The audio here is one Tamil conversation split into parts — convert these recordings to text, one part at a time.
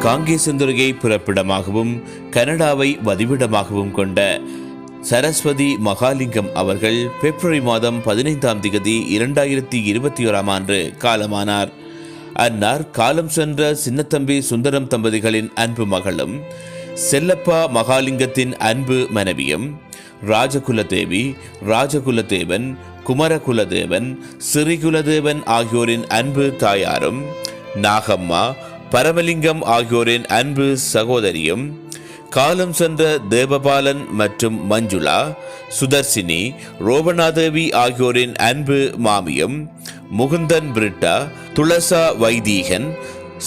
காங்கேசந்துறையை பிறப்பிடமாகவும் கனடாவை வதிவிடமாகவும் கொண்ட சரஸ்வதி மகாலிங்கம் அவர்கள் பிப்ரவரி மாதம் 15ஆம் தேதி 2021ஆம் ஆண்டு காலமானார். அன்னார் காலம் சென்ற சின்னத்தம்பி சுந்தரம் தம்பதிகளின் அன்பு மகளும் செல்லப்பா மகாலிங்கத்தின் அன்பு மனைவியும் ராஜகுலதேவி, ராஜகுலதேவன், குமரகுலதேவன், சிறிகுலதேவன் ஆகியோரின் அன்பு தாயாரும், நாகம்மா, பரமலிங்கம் ஆகியோரின் அன்பு சகோதரியும், காலம் சென்ற தேவபாலன் மற்றும் மஞ்சுளா, சுதர்சினி, ரோபனாதேவி ஆகியோரின் அன்பு மாமியும், முகுந்தன் பிரிட்டா, துளசா வைதீகன்,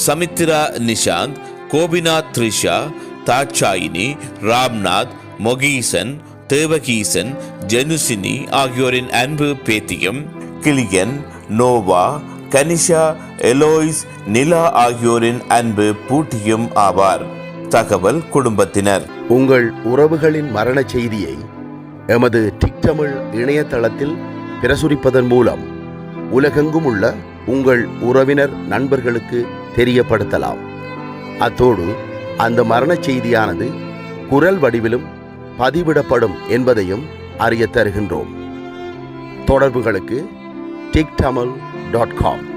சமித்ரா நிஷாந்த், கோபிநாத் த்ரிஷா, தாட்சாயினி, ராம்நாத், மொகீசன், தேவகீசன், ஜெனுசினி ஆகியோரின் அன்பு பேத்தியும், கிளியன், நோவா, கனிஷா, எலோய்ஸ், நிலா ஆகியோரின் அன்பு பூட்டியும் ஆவார். தகவல் குடும்பத்தினர். உங்கள் உறவுகளின் மரண செய்தியை எமது டிக்டமிழ் இணையதளத்தில் பிரசுரிப்பதன் மூலம் உலகெங்கும் உள்ள உங்கள் உறவினர் நண்பர்களுக்கு தெரியப்படுத்தலாம். அத்தோடு அந்த மரண செய்தியானது குரல் வடிவிலும் பதிவிடப்படும் என்பதையும் அறிய தருகின்றோம். தொடர்புகளுக்கு tiktamil.com